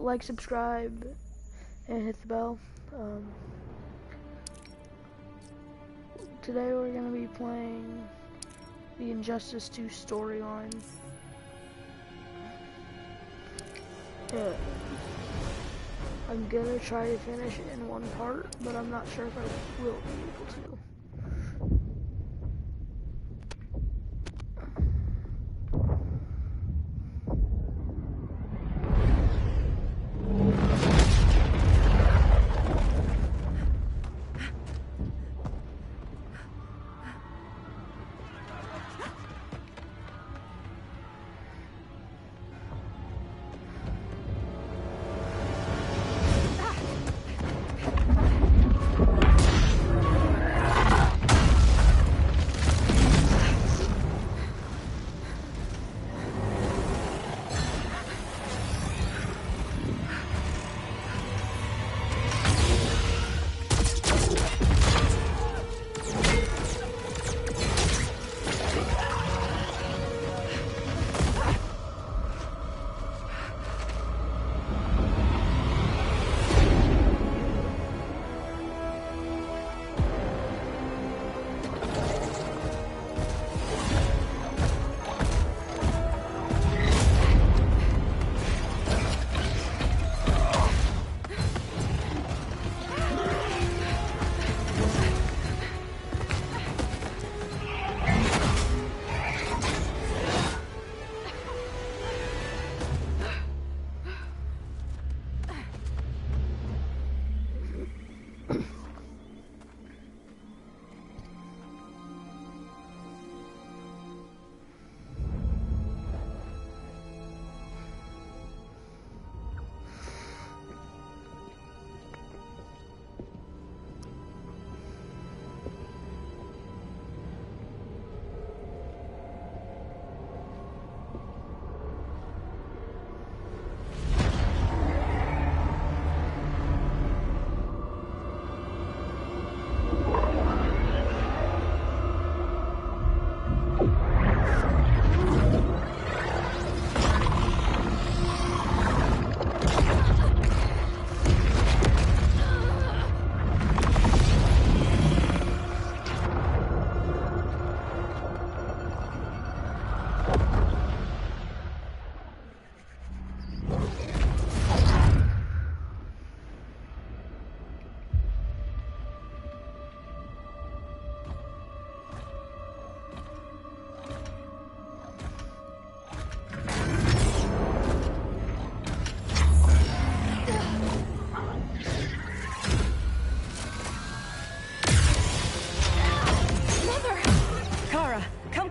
like, subscribe, and hit the bell. Today we're gonna be playing the Injustice 2 storyline. Yeah. I'm gonna try to finish it in one part, but I'm not sure if I will be able to.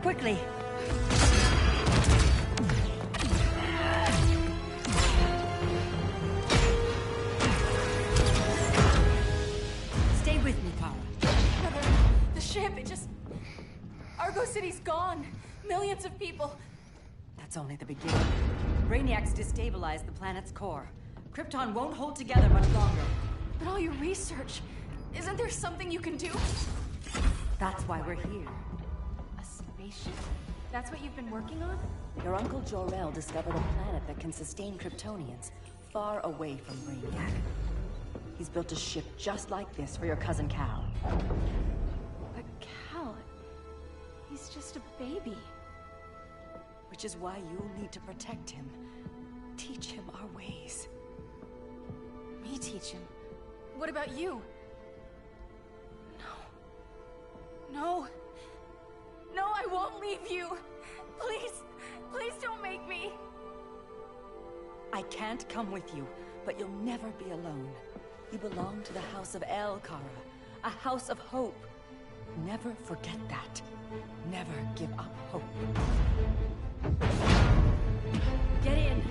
Quickly! Stay with me, Kara. Mother, the ship, it just... Argo City's gone. Millions of people. That's only the beginning. Brainiac's destabilized the planet's core. Krypton won't hold together much longer. But all your research, isn't there something you can do? That's why we're here. A spaceship? That's what you've been working on? Your Uncle Jor-El discovered a planet that can sustain Kryptonians, far away from Brainiac. He's built a ship just like this for your cousin Cal. But Cal... he's just a baby. Which is why you'll need to protect him. Teach him our ways. Me teach him? What about you? No. No. No, I won't leave you! Please, please don't make me! I can't come with you, but you'll never be alone. You belong to the House of El, Kara. A house of hope. Never forget that. Never give up hope. Get in!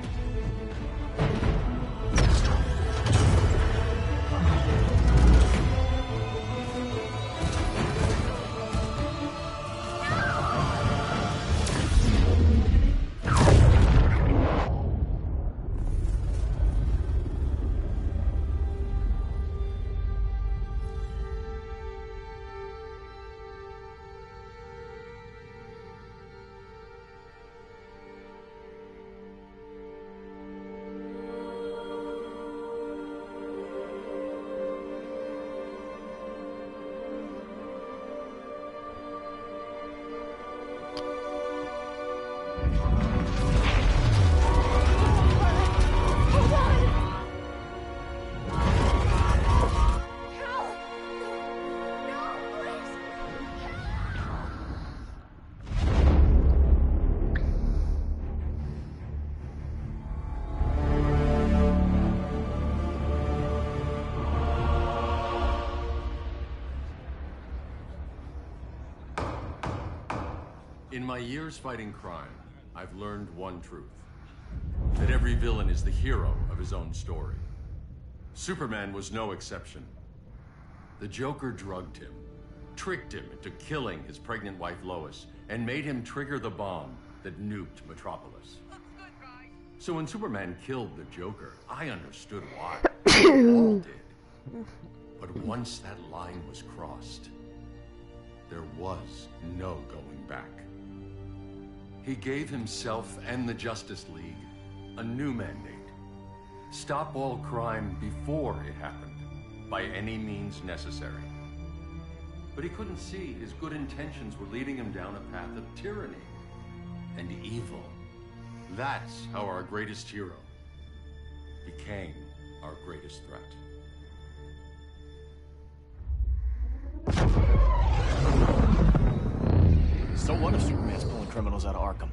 In my years fighting crime, I've learned one truth. That every villain is the hero of his own story. Superman was no exception. The Joker drugged him, tricked him into killing his pregnant wife Lois, and made him trigger the bomb that nuked Metropolis. So when Superman killed the Joker, I understood why. We all did. But once that line was crossed, there was no going back. He gave himself and the Justice League a new mandate. Stop all crime before it happened, by any means necessary. But he couldn't see his good intentions were leading him down a path of tyranny and evil. That's how our greatest hero became our greatest threat. So what if Superman's pulling criminals out of Arkham?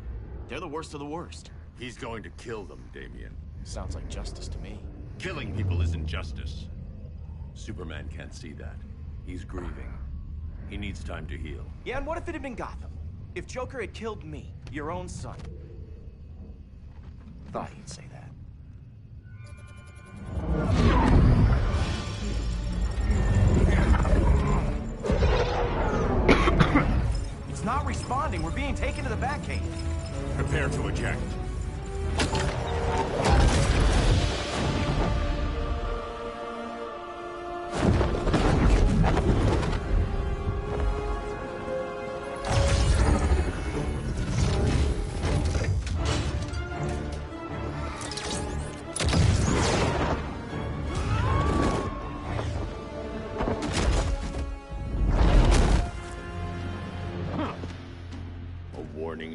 They're the worst of the worst. He's going to kill them, Damian. Sounds like justice to me. Killing people isn't justice. Superman can't see that. He's grieving. He needs time to heal. Yeah, and what if it had been Gotham? If Joker had killed me, your own son? Thought he'd say that. It's not responding. We're being taken to the Batcave. Prepare to eject.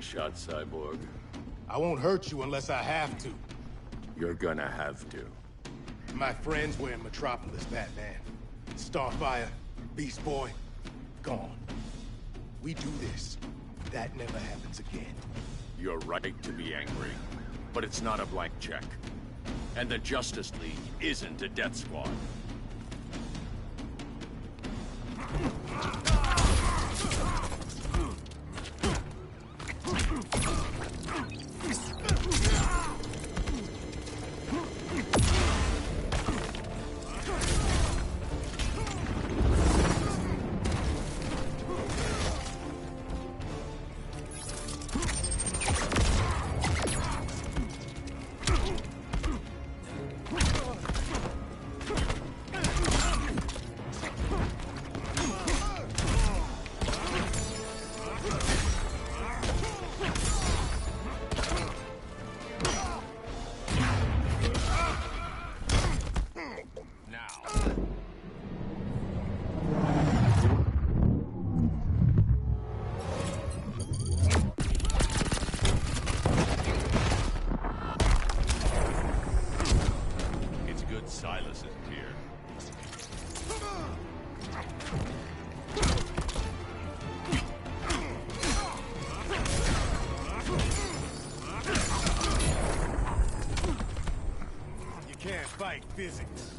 Shot, Cyborg. I won't hurt you unless I have to. You're gonna have to. My friends were in Metropolis, Batman. Starfire, Beast Boy, gone. We do this. That never happens again. You're right to be angry, but it's not a blank check. And the Justice League isn't a death squad. Physics.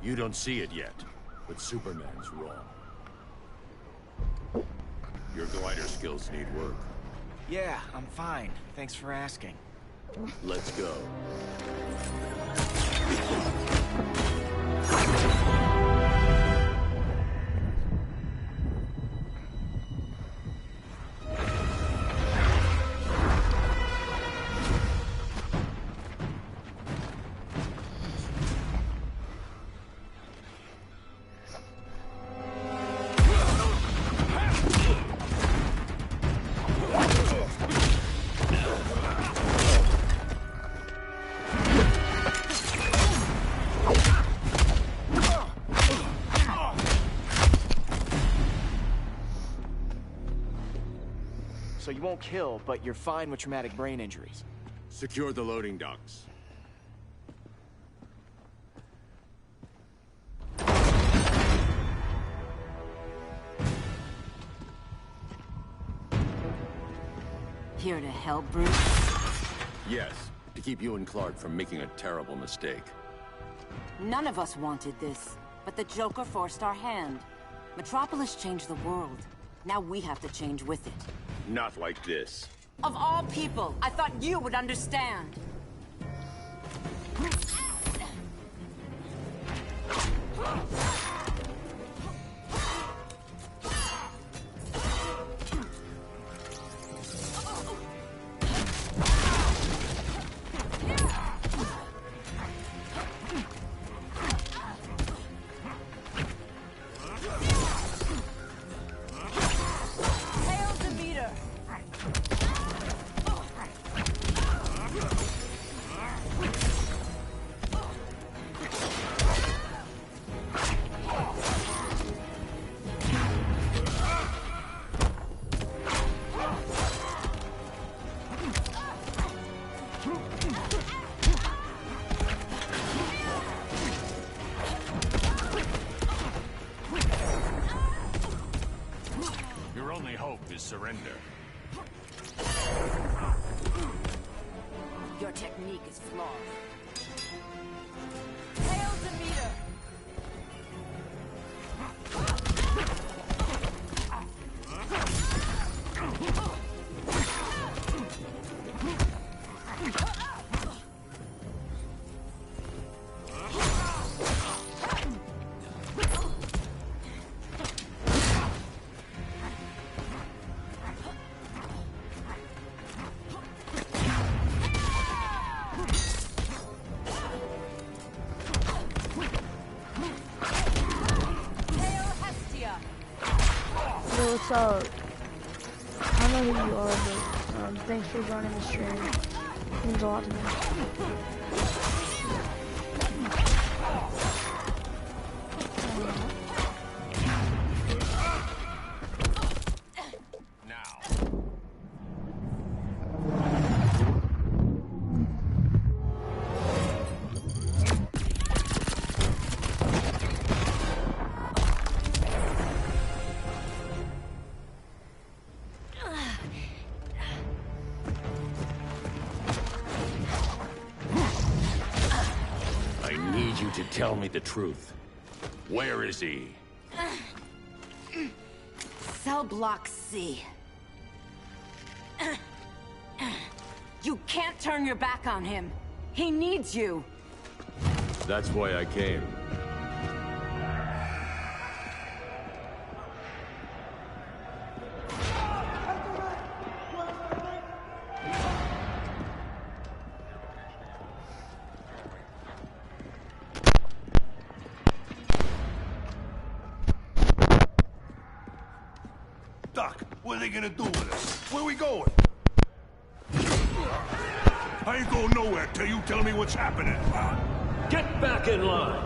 You don't see it yet, but Superman's wrong. Your glider skills need work. Yeah, I'm fine. Thanks for asking. Let's go. so you won't kill, but you're fine with traumatic brain injuries. Secure the loading docks. Here to help, Bruce? Yes, to keep you and Clark from making a terrible mistake. None of us wanted this, but the Joker forced our hand. Metropolis changed the world. Now we have to change with it. Not like this. Of all people, I thought you would understand. Surrender. Your technique is flawed. Hail Demeter! What's up? I know who you are, but thanks for joining the stream. It means a lot to me. Tell me the truth. Where is he? Cell block C. You can't turn your back on him. He needs you. That's why I came. Doc, what are they gonna do with us? Where we going? I ain't going nowhere till you tell me what's happening. Get back in line!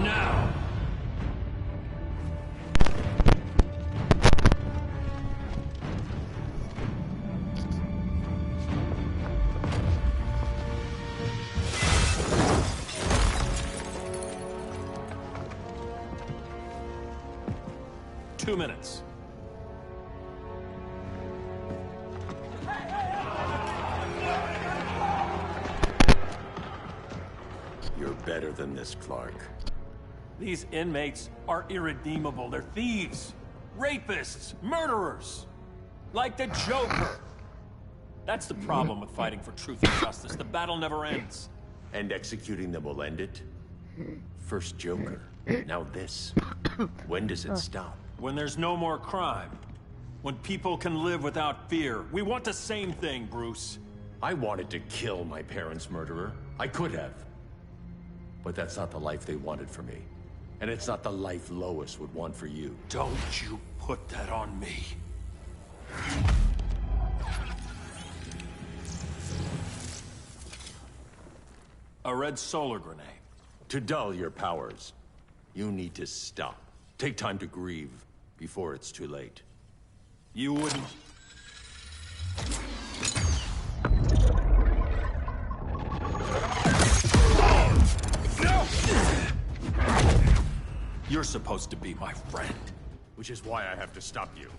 Now! Two minutes. You're better than this, Clark. These inmates are irredeemable. They're thieves, rapists, murderers. Like the Joker. That's the problem with fighting for truth and justice. The battle never ends. And executing them will end it? First Joker, now this. When does it stop? When there's no more crime. When people can live without fear. We want the same thing, Bruce. I wanted to kill my parents' murderer. I could have. But that's not the life they wanted for me. And it's not the life Lois would want for you. Don't you put that on me. A red solar grenade. To dull your powers, you need to stop. Take time to grieve before it's too late. You wouldn't... You're supposed to be my friend. Which is why I have to stop you.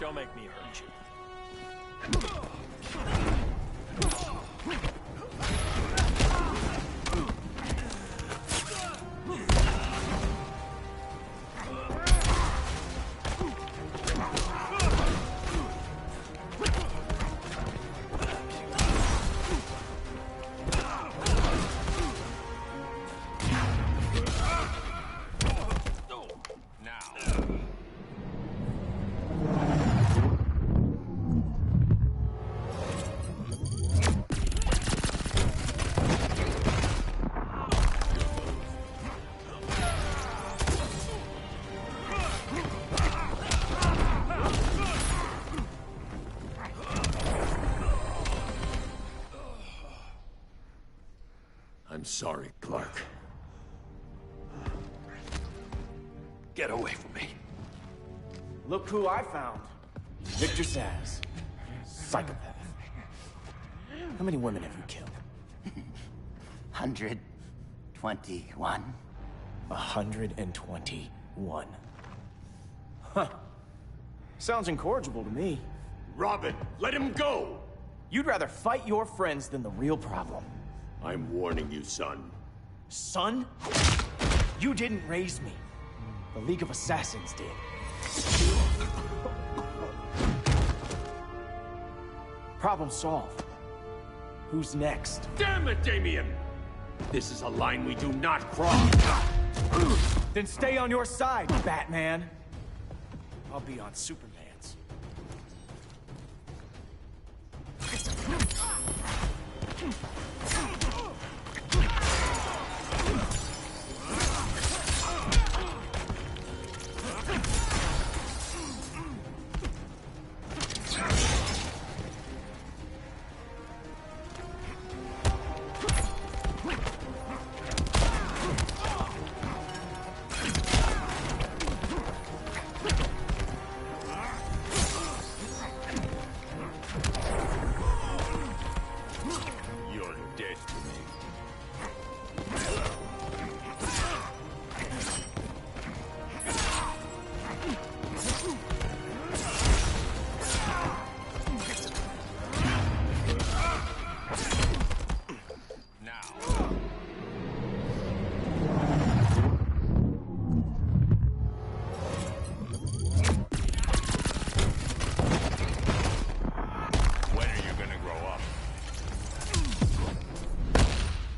Don't make me hurt you. I'm sorry, Clark. Get away from me. Look who I found. Victor Zsasz. Psychopath. How many women have you killed? 121. 121. Huh. Sounds incorrigible to me. Robin, let him go! You'd rather fight your friends than the real problem. I'm warning you, son. Son? You didn't raise me. The League of Assassins did. Problem solved. Who's next? Damn it, Damien! This is a line we do not cross. Then stay on your side, Batman. I'll be on Superman's.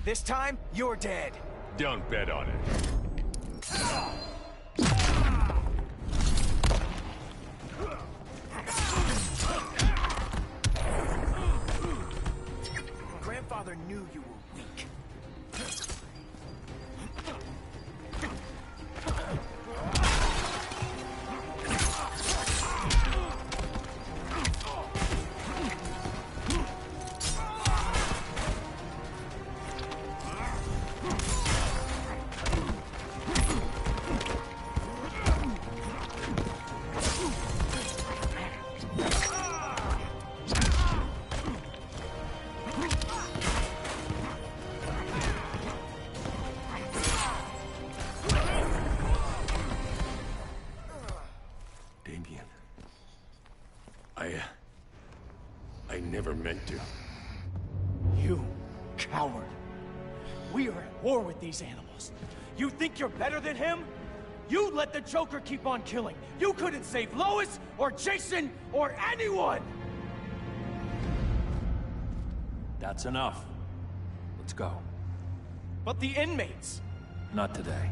This time, you're dead. Don't bet on it. Grandfather knew you were weak. I never meant to. You coward. We are at war with these animals. You think you're better than him? You let the Joker keep on killing. You couldn't save Lois, or Jason, or anyone! That's enough. Let's go. But the inmates! Not today.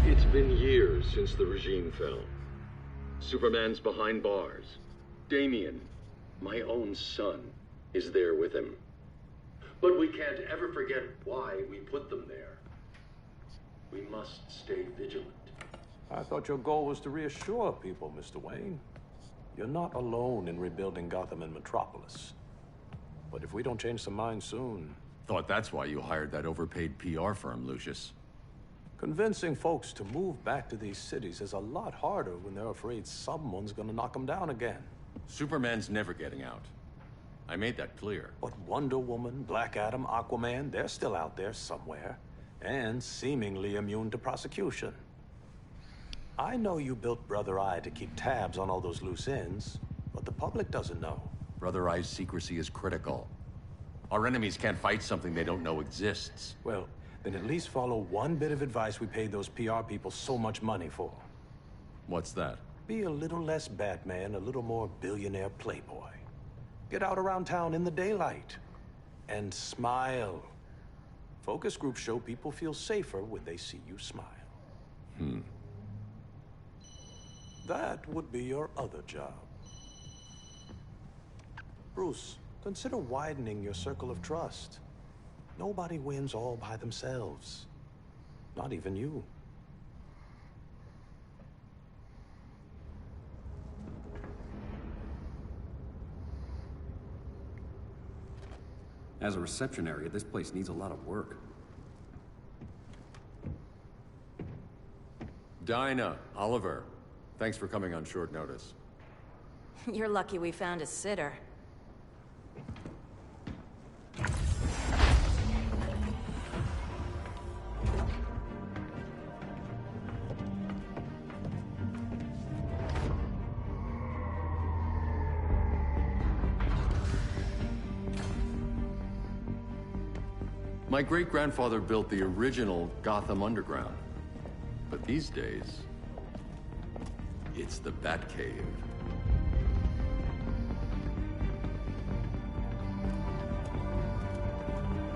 It's been years since the regime fell. Superman's behind bars. Damian, my own son, is there with him. But we can't ever forget why we put them there. We must stay vigilant. I thought your goal was to reassure people, Mr. Wayne. You're not alone in rebuilding Gotham and Metropolis. But if we don't change some minds soon... Thought that's why you hired that overpaid PR firm, Lucius. Convincing folks to move back to these cities is a lot harder when they're afraid someone's gonna knock them down again. Superman's never getting out. I made that clear. But Wonder Woman, Black Adam, Aquaman, they're still out there somewhere. And seemingly immune to prosecution. I know you built Brother Eye to keep tabs on all those loose ends, but the public doesn't know. Brother Eye's secrecy is critical. Our enemies can't fight something they don't know exists. Well, then at least follow one bit of advice we paid those PR people so much money for. What's that? Be a little less Batman, a little more billionaire playboy. Get out around town in the daylight. And smile. Focus groups show people feel safer when they see you smile. That would be your other job. Bruce, consider widening your circle of trust. Nobody wins all by themselves. Not even you. As a reception area, this place needs a lot of work. Dinah, Oliver, thanks for coming on short notice. You're lucky we found a sitter. My great-grandfather built the original Gotham Underground. But these days, it's the Batcave.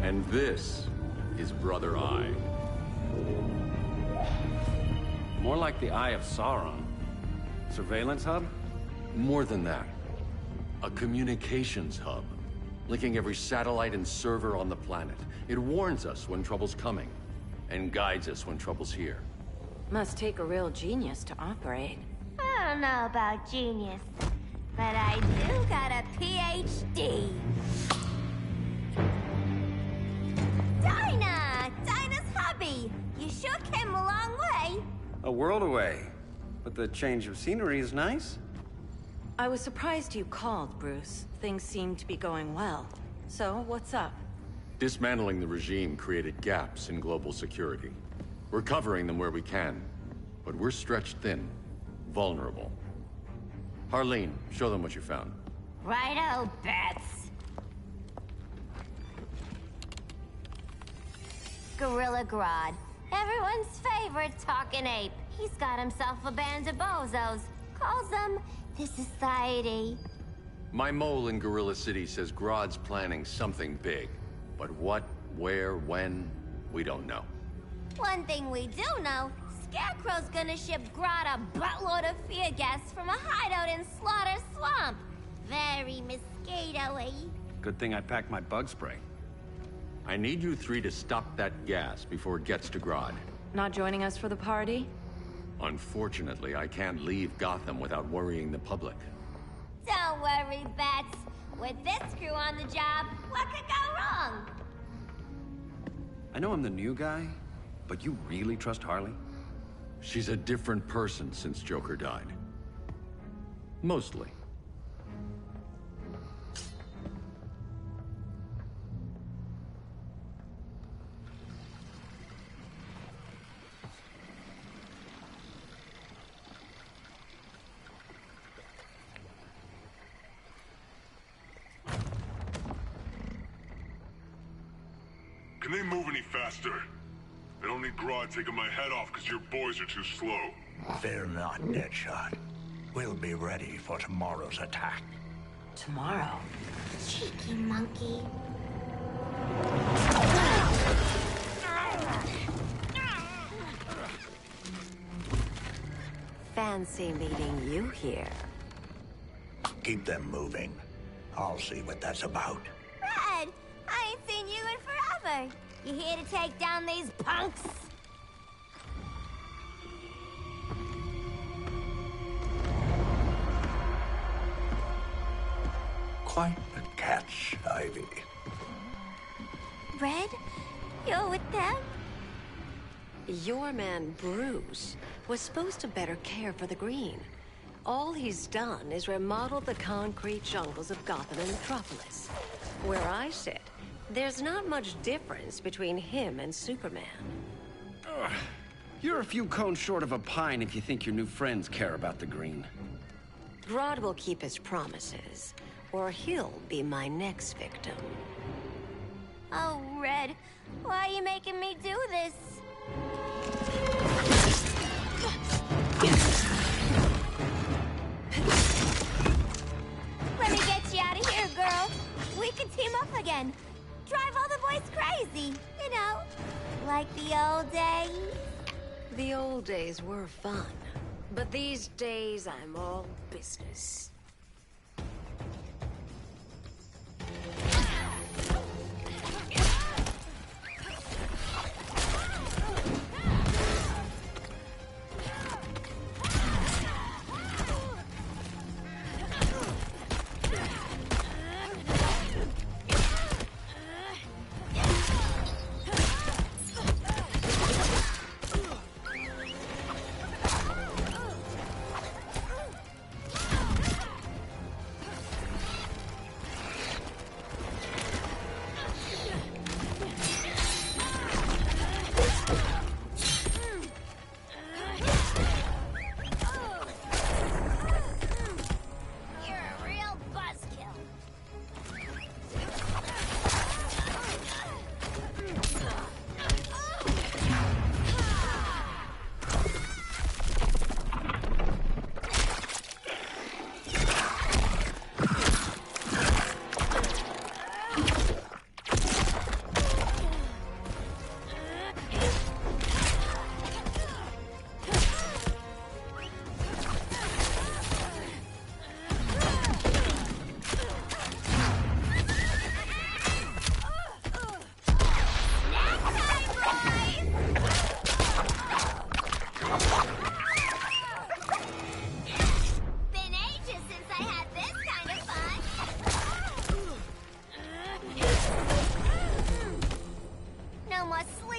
And this is Brother Eye. More like the Eye of Sauron. Surveillance hub? More than that. A communications hub, linking every satellite and server on the planet. It warns us when trouble's coming, and guides us when trouble's here. Must take a real genius to operate. I don't know about genius, but I do got a PhD. Dinah's hubby! You sure came a long way. A world away. But the change of scenery is nice. I was surprised you called, Bruce. Things seem to be going well. So, what's up? Dismantling the regime created gaps in global security. We're covering them where we can, but we're stretched thin, vulnerable. Harleen, show them what you found. Righto, Bats. Gorilla Grodd. Everyone's favorite talking ape. He's got himself a band of bozos. Calls them the Society. My mole in Gorilla City says Grodd's planning something big. But what, where, when, we don't know. One thing we do know, Scarecrow's gonna ship Grodd a buttload of fear gas from a hideout in Slaughter Swamp. Very mosquito-y. Good thing I packed my bug spray. I need you three to stop that gas before it gets to Grodd. Not joining us for the party? Unfortunately, I can't leave Gotham without worrying the public. Don't worry, Bats. With this crew on the job, what could go wrong? I know I'm the new guy, But you really trust Harley? She's a different person since Joker died. Mostly. Can they move any faster? I don't need Grodd taking my head off because your boys are too slow. Fear not, Deadshot. We'll be ready for tomorrow's attack. Tomorrow? Cheeky monkey. Fancy meeting you here. Keep them moving. I'll see what that's about. Red, I ain't seen you in forever. You here to take down these punks? Quite the catch, Ivy. Red, you're with them? Your man, Bruce, was supposed to better care for the Green. All he's done is remodel the concrete jungles of Gotham and Metropolis. Where I sit, there's not much difference between him and Superman. Ugh. You're a few cones short of a pine if you think your new friends care about the Green. Grodd will keep his promises, or he'll be my next victim. Oh, Red, why are you making me do this? Let me get you out of here, girl. We can team up again. Drive all the boys crazy, you know, like the old days. The old days were fun, but these days I'm all business.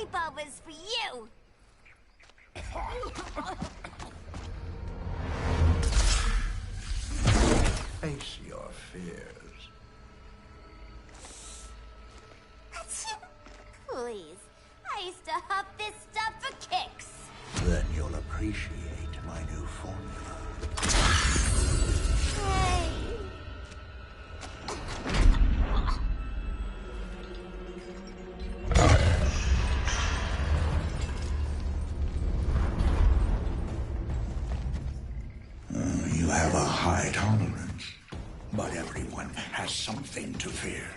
sleepovers for you! Face your fears. Please, I used to huff this stuff for kicks. Then you'll appreciate my new formula. Hey. You have a high tolerance, but everyone has something to fear.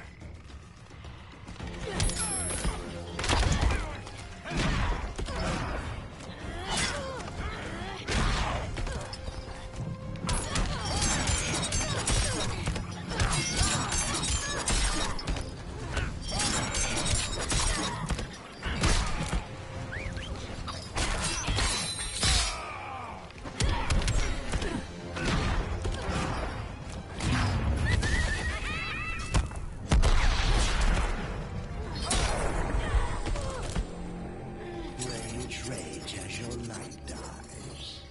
Rage, rage as your light dies.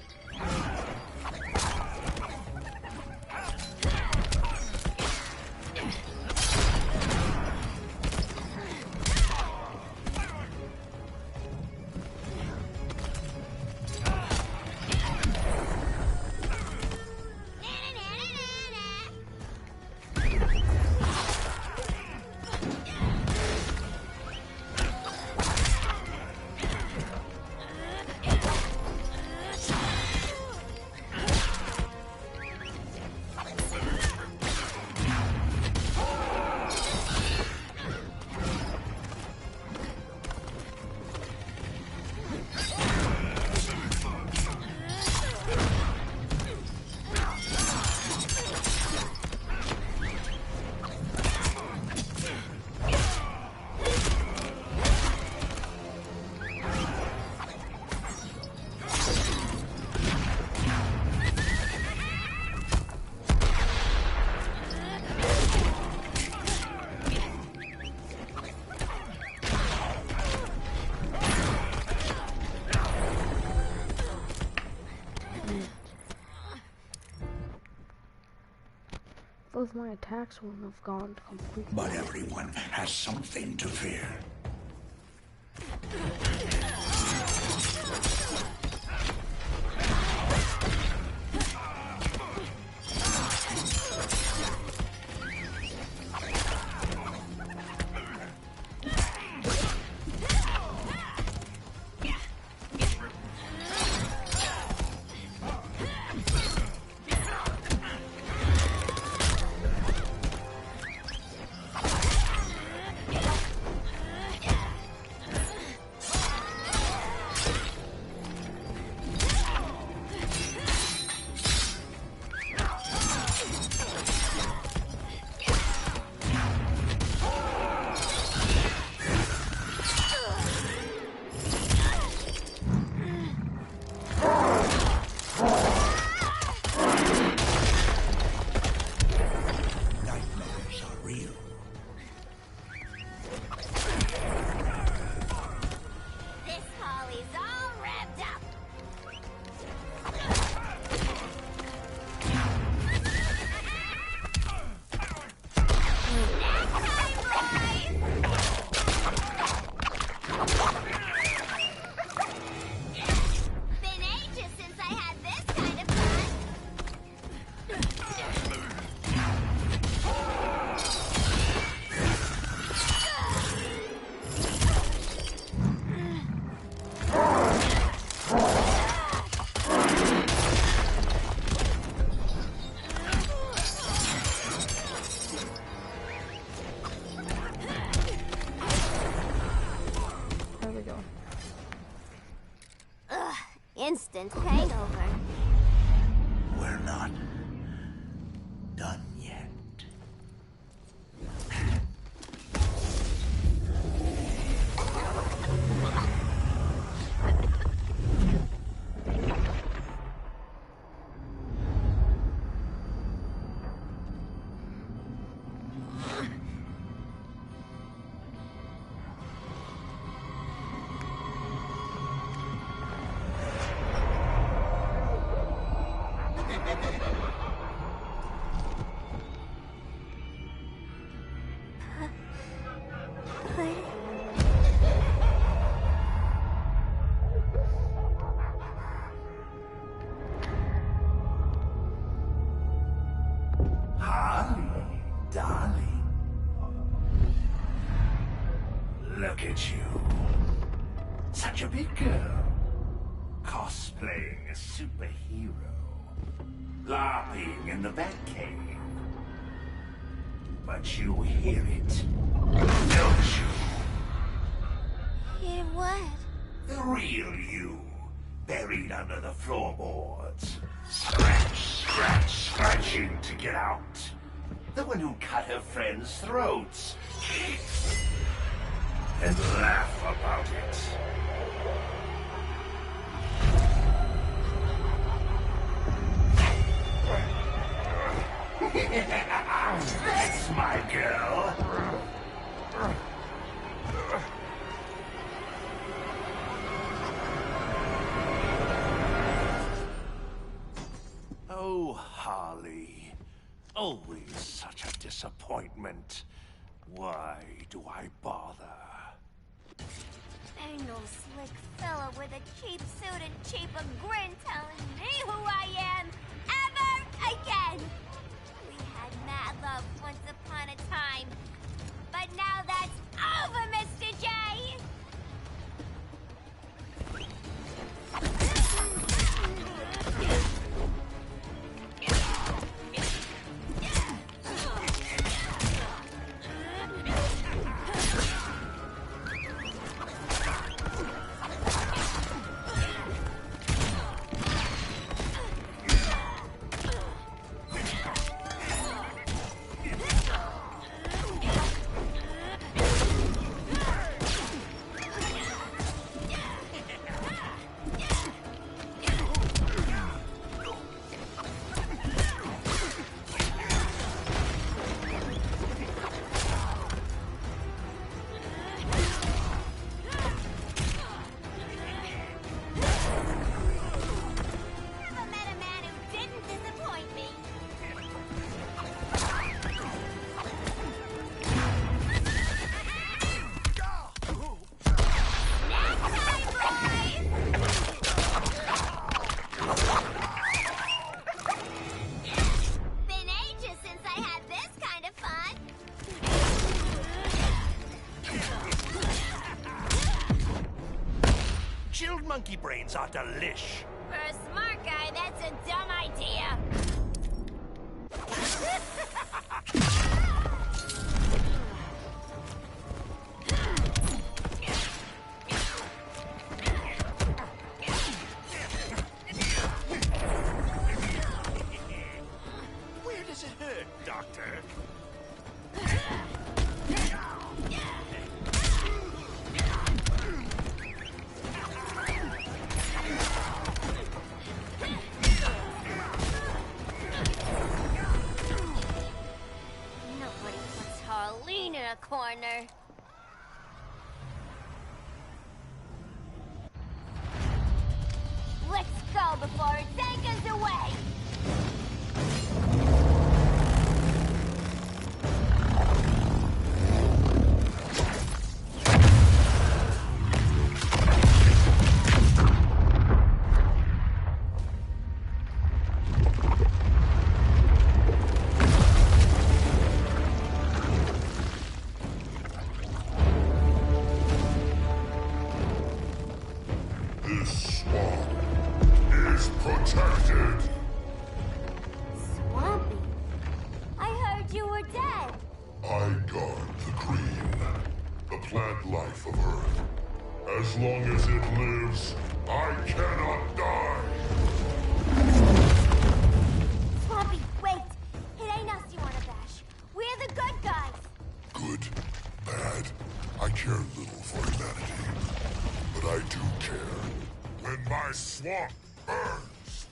Both my attacks wouldn't have gone completely. But everyone has something to fear. Instant hangover. We're not done yet. Look at you. Such a big girl. Cosplaying a superhero. LARPing in the Batcave. But you hear it, don't you? Hear what? The real you, buried under the floorboards. Scratch, scratch, scratching to get out. The one who cut her friends' throats. And laugh about it. That's my girl. always such a disappointment. Why do I bother? Ain't no slick fella with a cheap suit and cheaper grin telling me who I am ever again. We had mad love once upon a time, but now that's over, Mr. J. Monkey brains are delish. For a smart guy, that's a dumb idea. Where does it hurt, Doctor? Corner. Let's go before it takes us away! This swamp is protected. Swampy? I heard you were dead. I guard the green, the plant life of Earth. As long as it lives, I cannot die. Swampy, wait! It ain't us you wanna bash. We're the good guys. Good, bad, I care little for humanity. But I do care when my swamp burns.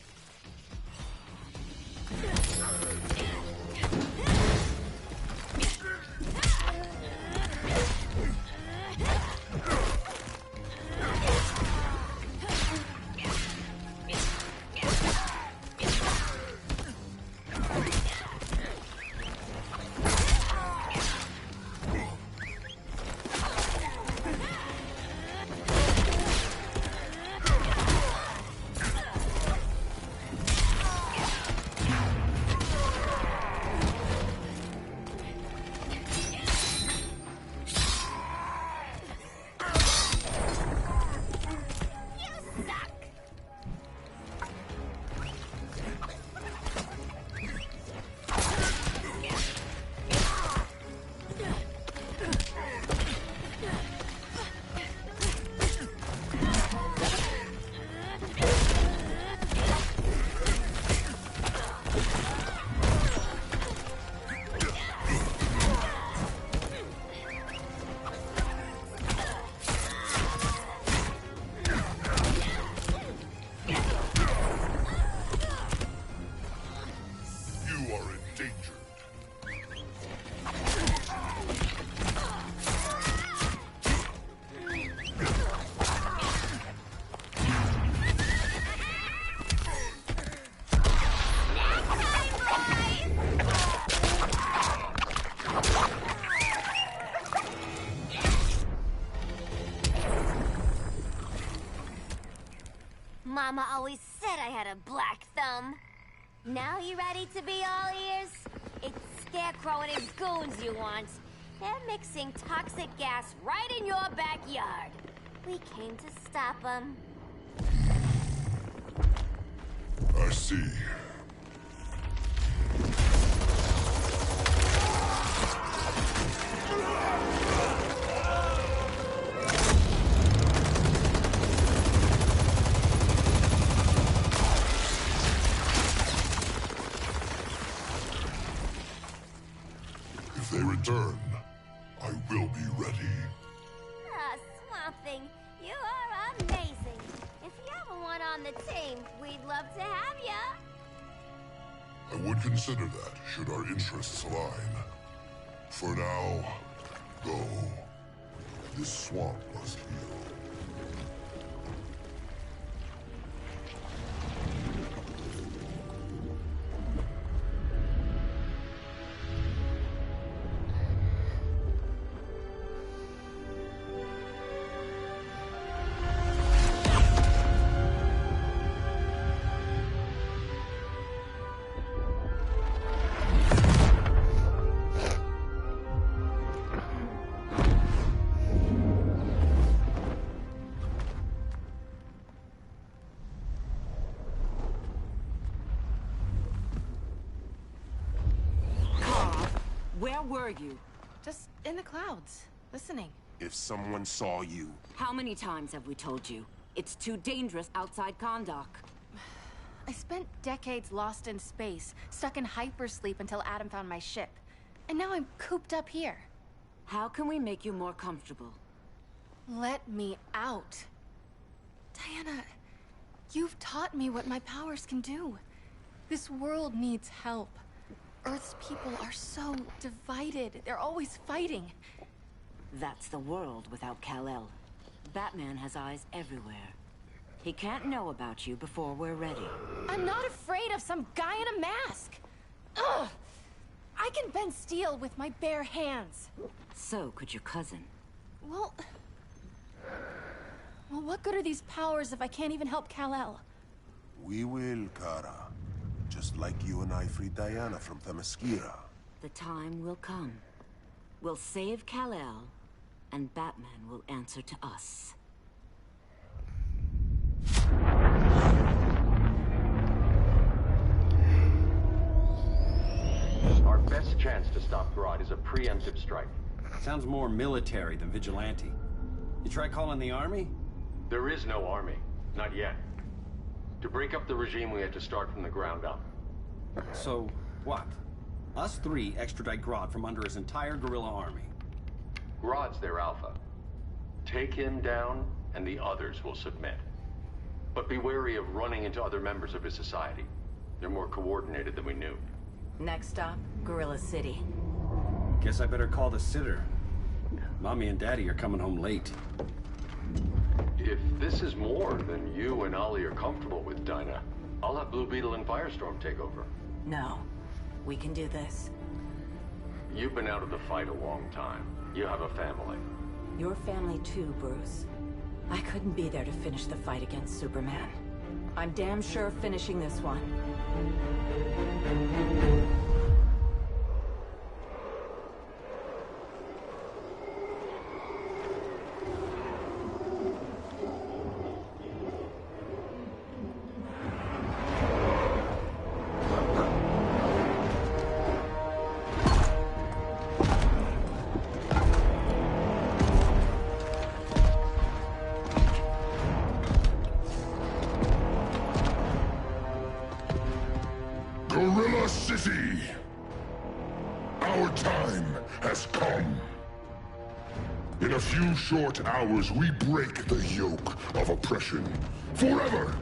Mama always said I had a black thumb. Now you ready to be all ears? It's Scarecrow and his goons you want. They're mixing toxic gas right in your backyard. We came to stop them. I see. If they return, I will be ready. Ah, Swamp Thing, you are amazing. If you ever want on the team, we'd love to have ya. I would consider that, should our interests align. For now, go. This swamp must heal. Where were you? Just in the clouds, listening. If someone saw you... How many times have we told you? It's too dangerous outside Kahndaq. I spent decades lost in space, stuck in hypersleep until Adam found my ship. And now I'm cooped up here. How can we make you more comfortable? Let me out. Diana, you've taught me what my powers can do. This world needs help. Earth's people are so divided. They're always fighting. That's the world without Kal-El. Batman has eyes everywhere. He can't know about you before we're ready. I'm not afraid of some guy in a mask. Ugh! I can bend steel with my bare hands. So could your cousin. Well, what good are these powers if I can't even help Kal-El? We will, Kara. Just like you and I freed Diana from Themyscira. The time will come. We'll save Kal-El, and Batman will answer to us. Our best chance to stop Grodd is a preemptive strike. Sounds more military than vigilante. You try calling the army? There is no army. Not yet. To break up the regime, we had to start from the ground up. So, what? Us three extradite Grodd from under his entire guerrilla army. Grodd's their alpha. Take him down, and the others will submit. But be wary of running into other members of his society. They're more coordinated than we knew. Next stop, Gorilla City. Guess I better call the sitter. Mommy and Daddy are coming home late. If this is more than you and Ollie are comfortable with, Dinah, I'll have Blue Beetle and Firestorm take over. No. We can do this. You've been out of the fight a long time. You have a family. Your family too, Bruce. I couldn't be there to finish the fight against Superman. I'm damn sure finishing this one. Gorilla City! Our time has come. In a few short hours, we break the yoke of oppression. Forever!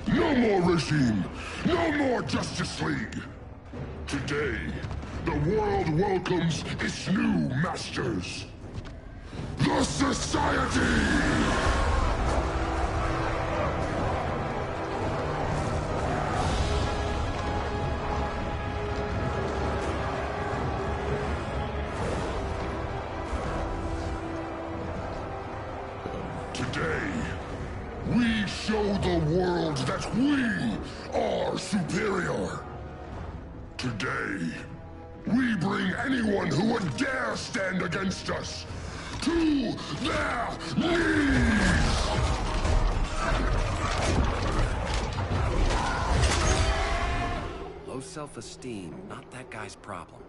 No more regime! No more Justice League! Today, the world welcomes its new masters. The Society! Today, We show the world that we are superior. Today, we bring anyone who would dare stand against us to their knees! Low self-esteem, not that guy's problem.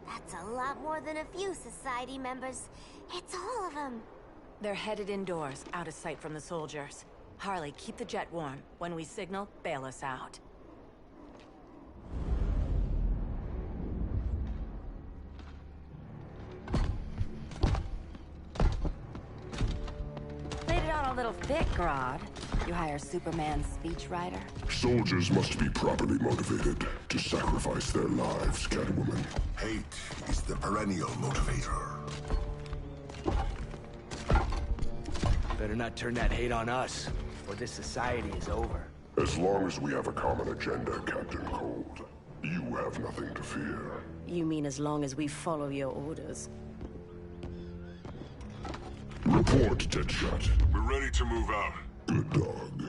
That's a lot more than a few society members. It's all of them. They're headed indoors, out of sight from the soldiers. Harley, keep the jet warm. When we signal, bail us out. Laid it on a little thick, Grodd. You hire Superman's speechwriter? Soldiers must be properly motivated to sacrifice their lives, Catwoman. Hate is the perennial motivator. Better not turn that hate on us, or this society is over. As long as we have a common agenda, Captain Cold, you have nothing to fear. You mean as long as we follow your orders? Report, Deadshot. We're ready to move out. Good dog.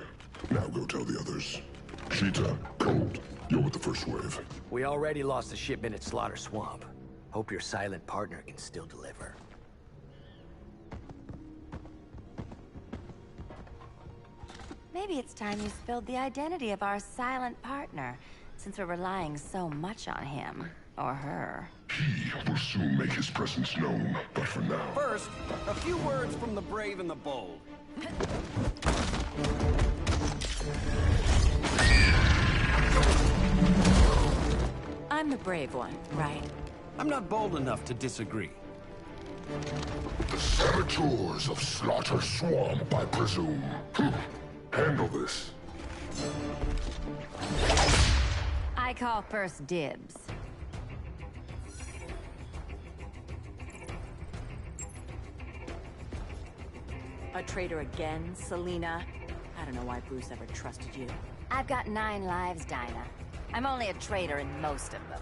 Now go tell the others. Cheetah, Cold, you're with the first wave. We already lost a shipment at Slaughter Swamp. Hope your silent partner can still deliver. Maybe it's time you spilled the identity of our silent partner, since we're relying so much on him. Or her. He will soon make his presence known, but for now... First, a few words from the brave and the bold. I'm the brave one, right? I'm not bold enough to disagree. The saboteurs of Slaughter Swamp, I presume. Handle this. I call first dibs. A traitor again, Selina? I don't know why Bruce ever trusted you. I've got 9 lives, Dinah. I'm only a traitor in most of them.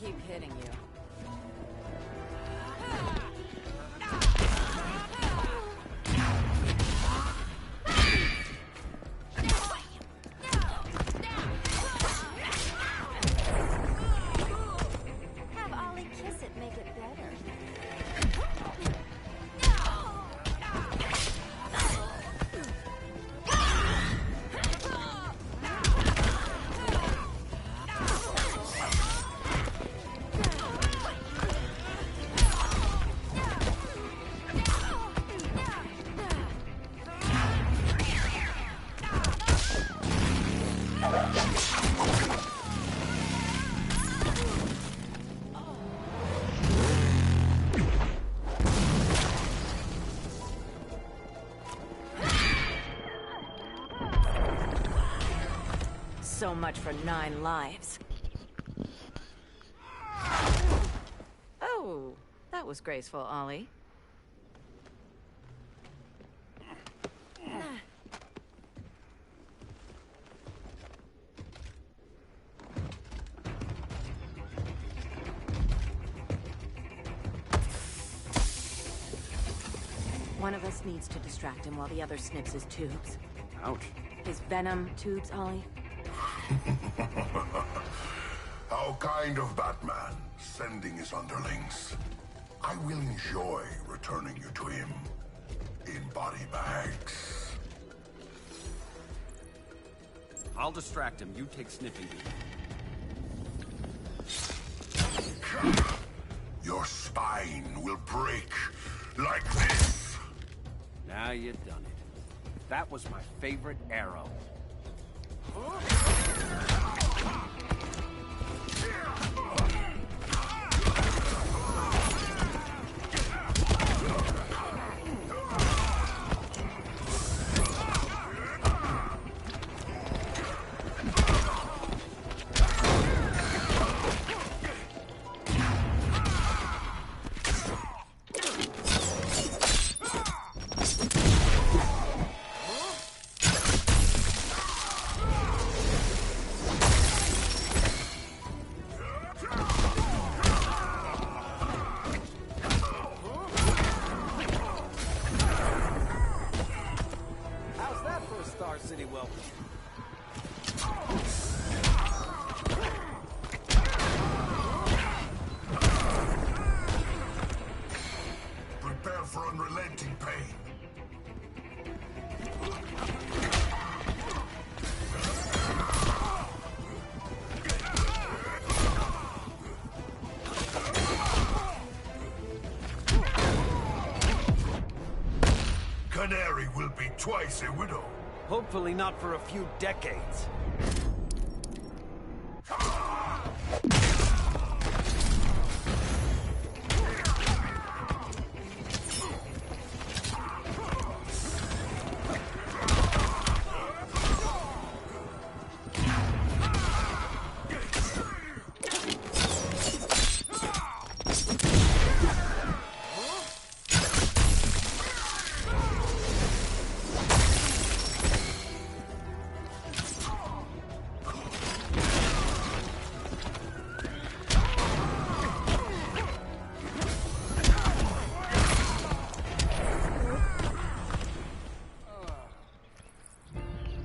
Keep hitting you. Have Ollie kiss it, make it better. So much for 9 lives. Oh, that was graceful, Ollie. One of us needs to distract him while the other snips his tubes. Ouch. His venom tubes, Ollie. How kind of Batman, sending his underlings. I will enjoy returning you to him in body bags. I'll distract him. You take sniffing duty. Your spine will break like this. Now you've done it. That was my favorite arrow. Canary will be twice a widow. Hopefully not for a few decades.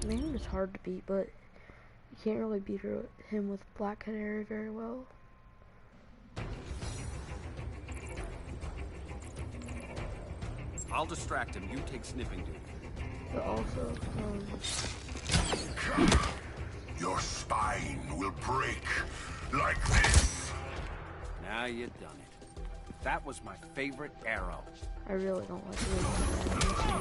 Name is hard to beat, but you can't really beat him with Black Canary very well. I'll distract him. You take sniffing duty. But also, Your spine will break like this. Now you done it. That was my favorite arrow. I really don't like the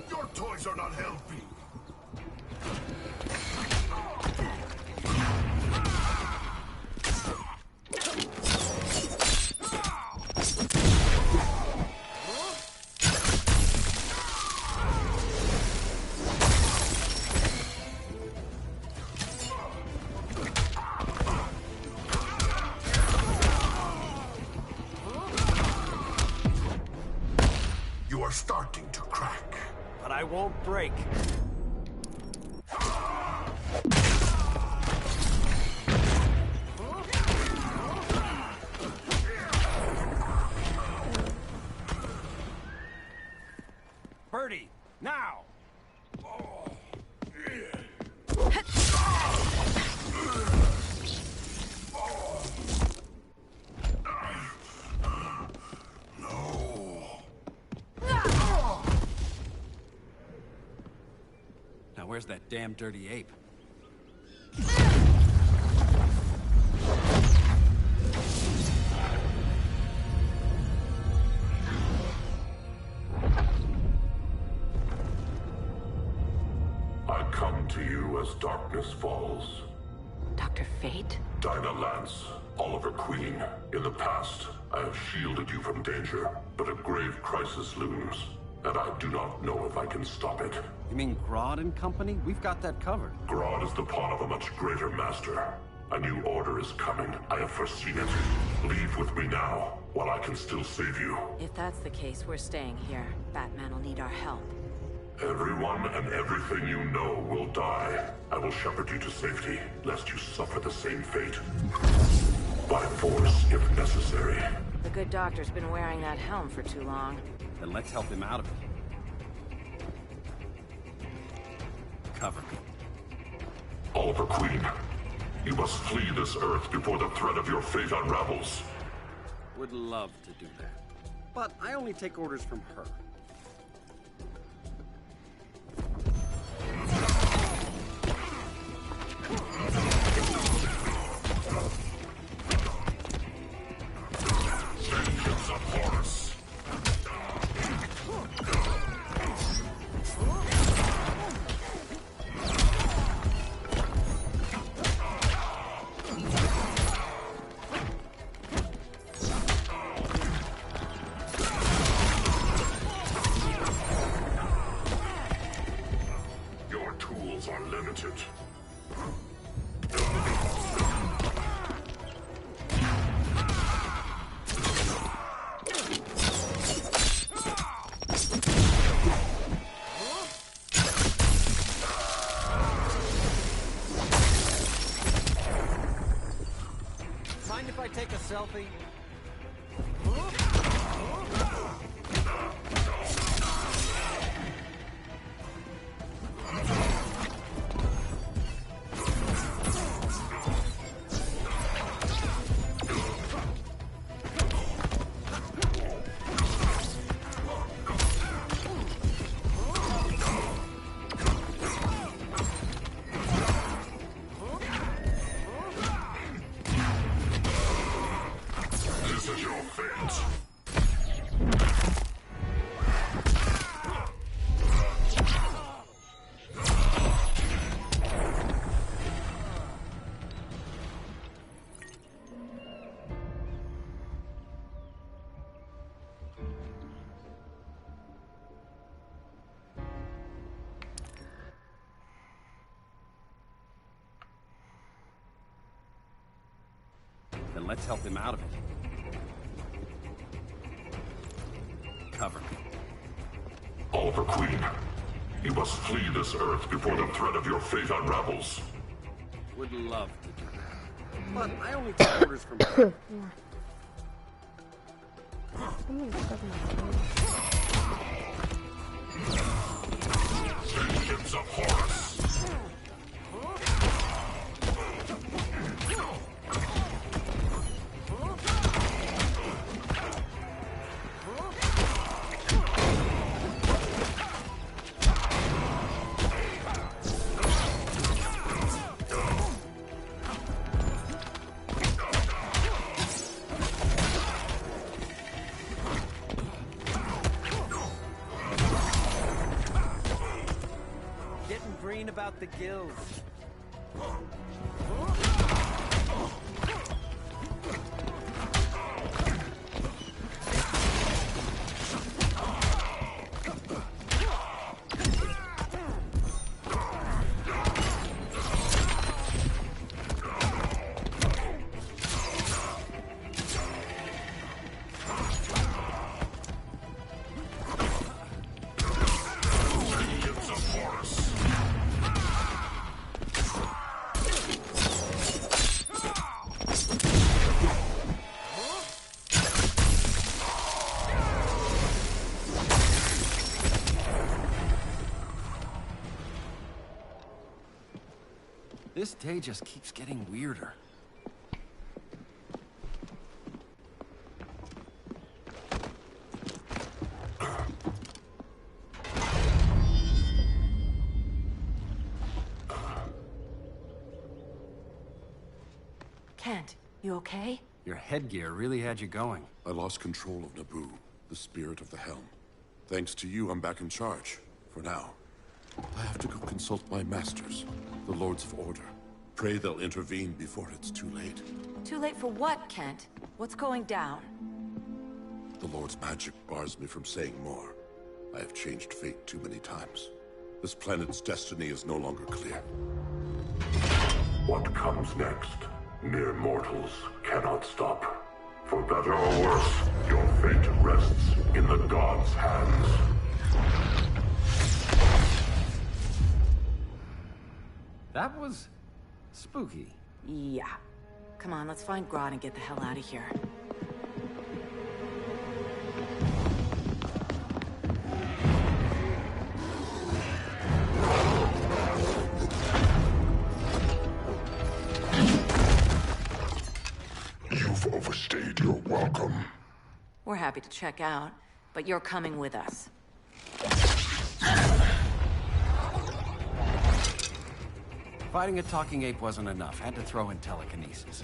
Your toys are not healthy. You are starting to crack. But I won't break. Birdie, now! Now where's that damn dirty ape? I come to you as darkness falls. Dr. Fate? Dinah Lance, Oliver Queen. In the past, I have shielded you from danger, but a grave crisis looms, and I do not know if I can stop it. You mean Grodd and company? We've got that covered. Grodd is the pawn of a much greater master. A new order is coming. I have foreseen it. Leave with me now, while I can still save you. If that's the case, we're staying here. Batman will need our help. Everyone and everything you know will die. I will shepherd you to safety, lest you suffer the same fate. By force, if necessary. The good doctor's been wearing that helm for too long. Then let's help him out of it. Cover me. Oliver Queen, you must flee this Earth before the threat of your fate unravels. Would love to do that. But I only take orders from her. Vengeance of Horus. Your tools are limited. take a selfie? Then let's help him out of it. Cover me. Oliver Queen, you must flee this Earth before the threat of your fate unravels. Would love to do that. But I only take orders from her. Vengeance of Horus! About the guilds. This day just keeps getting weirder. Kent, you okay? Your headgear really had you going. I lost control of Naboo, the spirit of the helm. Thanks to you, I'm back in charge. For now. I have to go consult my masters, the Lords of Order. Pray they'll intervene before it's too late. Too late for what, Kent? What's going down? The Lord's magic bars me from saying more. I have changed fate too many times. This planet's destiny is no longer clear. What comes next? Mere mortals cannot stop. For better or worse, your fate rests in the gods' hands. That was spooky. Yeah. Come on, let's find Grodd and get the hell out of here. You've overstayed your welcome. We're happy to check out, but you're coming with us. Fighting a talking ape wasn't enough. Had to throw in telekinesis.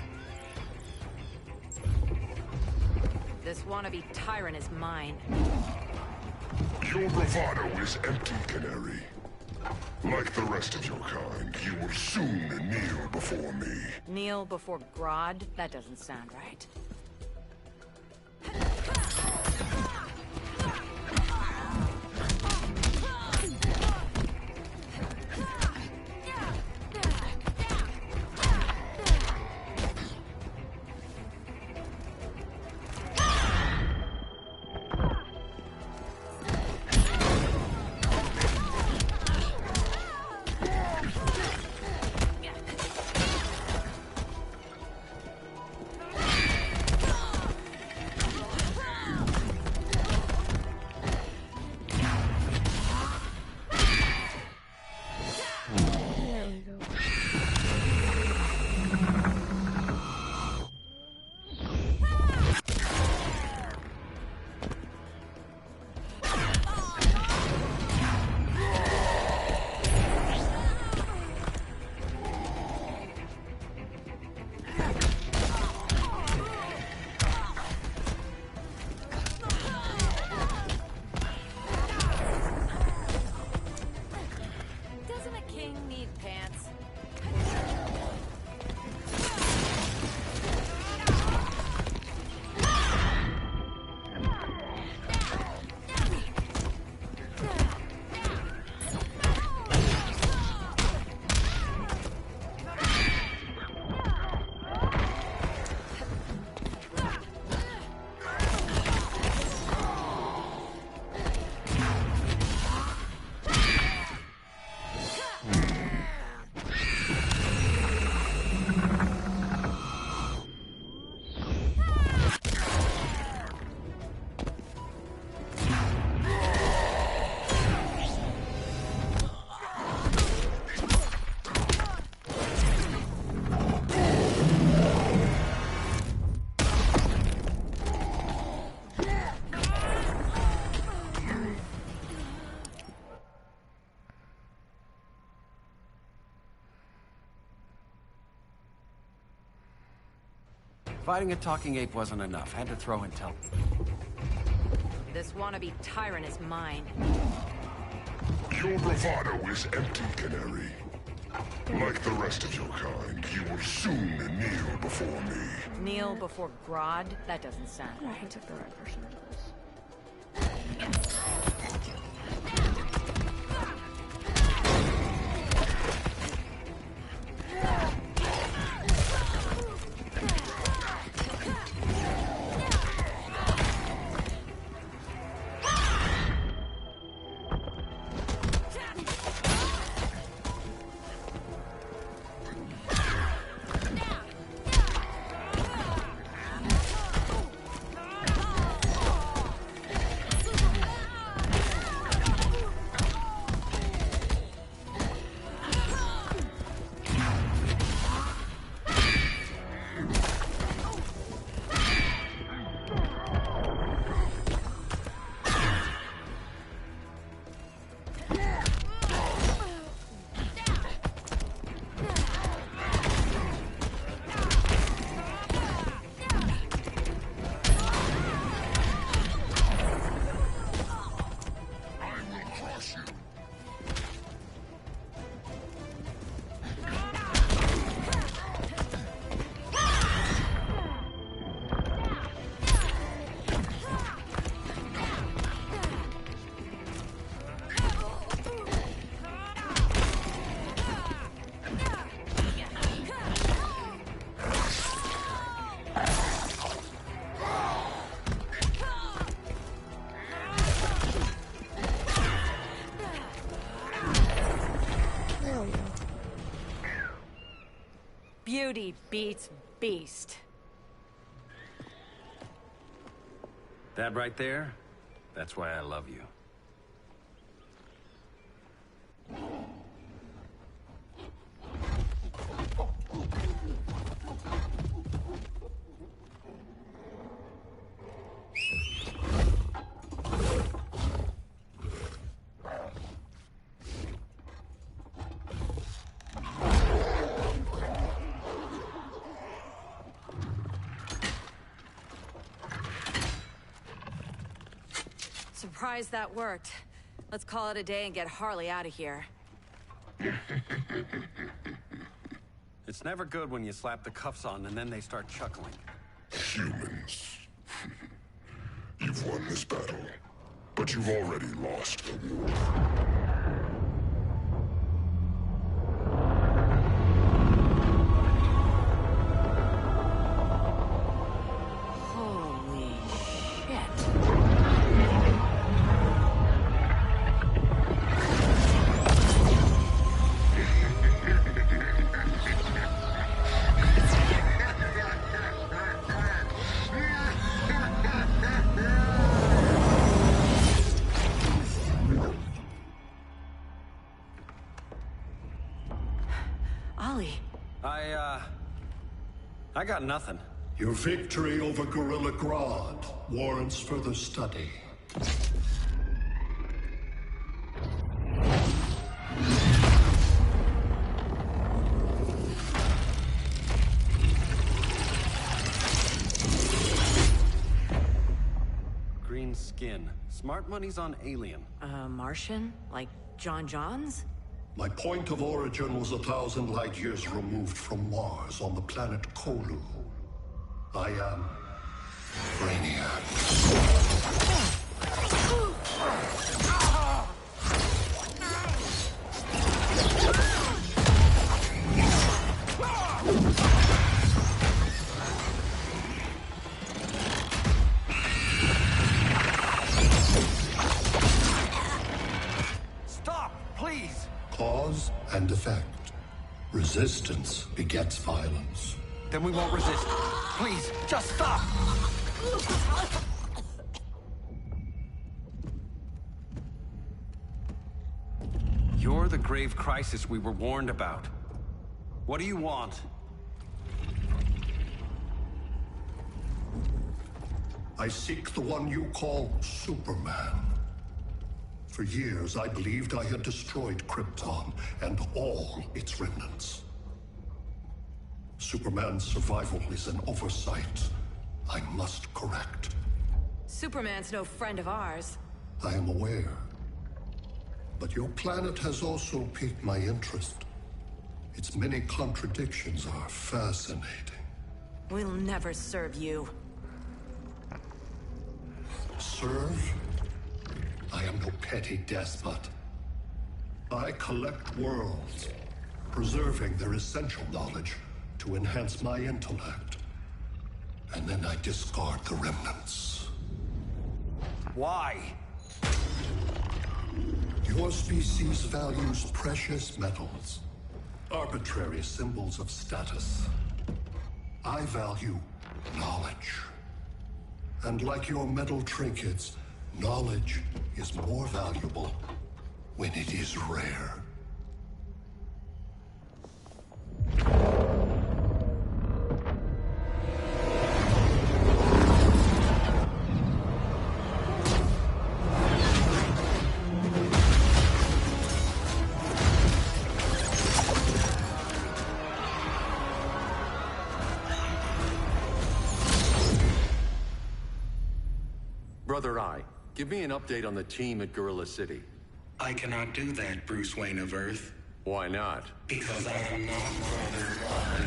This wannabe tyrant is mine. Your bravado is empty, Canary. Like the rest of your kind, you will soon kneel before me. Kneel before Grodd? That doesn't sound right. Fighting a talking ape wasn't enough. Had to throw intel. This wannabe tyrant is mine. Your bravado is empty, Canary. Like the rest of your kind, you will soon kneel before me. Kneel before Grodd? That doesn't sound I right. took the right person to this. Beauty beats beast. That right there, that's why I love you. Surprised that worked. Let's call it a day and get Harley out of here. It's never good when you slap the cuffs on and then they start chuckling. Humans. You've won this battle, but you've already lost the war. Holy shit. Ollie. I got nothing. Your victory over Gorilla Grodd warrants further study. Green skin. Smart money's on alien. Martian? Like John Johns? My point of origin was 1,000 light years removed from Mars on the planet Kolu. I am Brainiac. Stop, please! Cause and effect. Resistance begets violence. Then we won't resist. Please, just stop! You're the grave crisis we were warned about. What do you want? I seek the one you call Superman. For years, I believed I had destroyed Krypton and all its remnants. Superman's survival is an oversight I must correct. Superman's no friend of ours. I am aware. But your planet has also piqued my interest. Its many contradictions are fascinating. We'll never serve you. Serve? I am no petty despot. I collect worlds, preserving their essential knowledge to enhance my intellect. And then I discard the remnants. Why? Your species values precious metals, arbitrary symbols of status. I value knowledge. And like your metal trinkets, knowledge is more valuable when it is rare. Brother Eye, give me an update on the team at Gorilla City. I cannot do that, Bruce Wayne of Earth. Why not? Because I am not Brother Eye.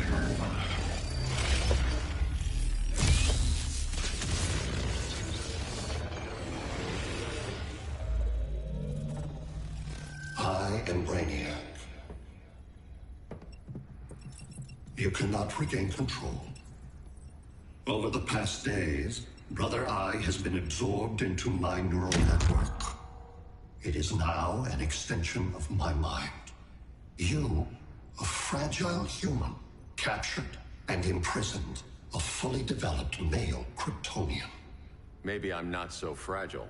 I am Brainiac. You cannot regain control. Over the past days, Brother Eye has been absorbed into my neural network. It is now an extension of my mind. You, a fragile human, captured and imprisoned a fully developed male Kryptonian. Maybe I'm not so fragile.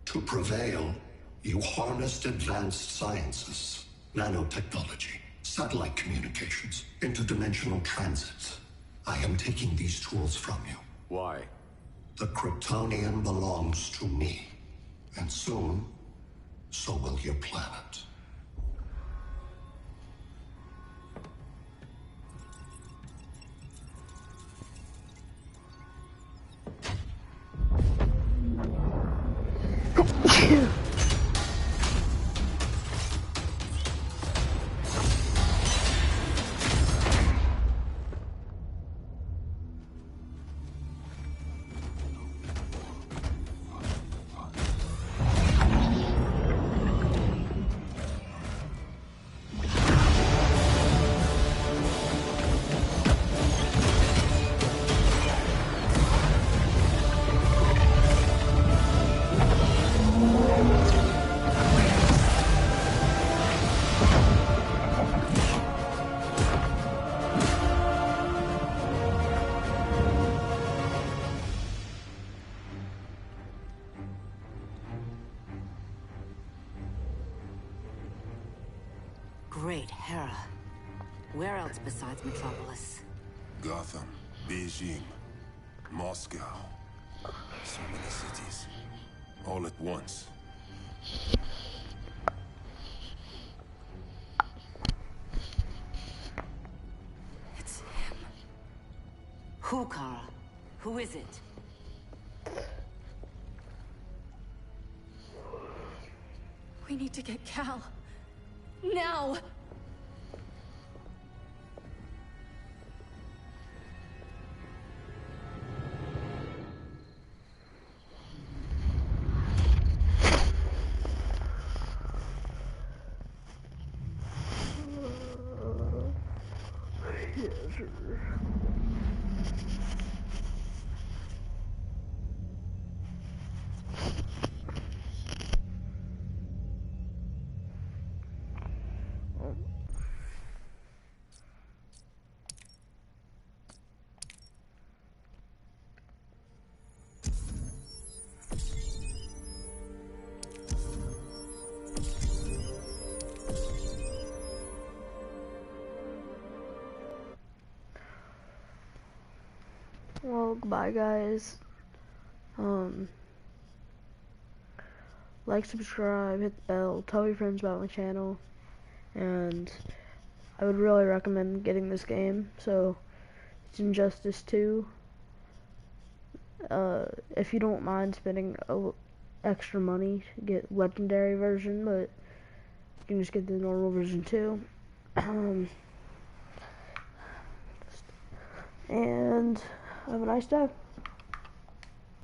To prevail, you harnessed advanced sciences, nanotechnology, satellite communications, interdimensional transit. I am taking these tools from you. Why? The Kryptonian belongs to me. And soon, so will your planet. Great Hera. Where else besides Metropolis? Gotham, Beijing, Moscow. So many cities. All at once. It's him. Who, Kara? Who is it? We need to get Cal. Now! Well, goodbye guys. Like, subscribe, hit the bell, tell your friends about my channel, and I would really recommend getting this game. So Injustice 2. If you don't mind spending extra money to get legendary version, but you can just get the normal version too. And have a nice day.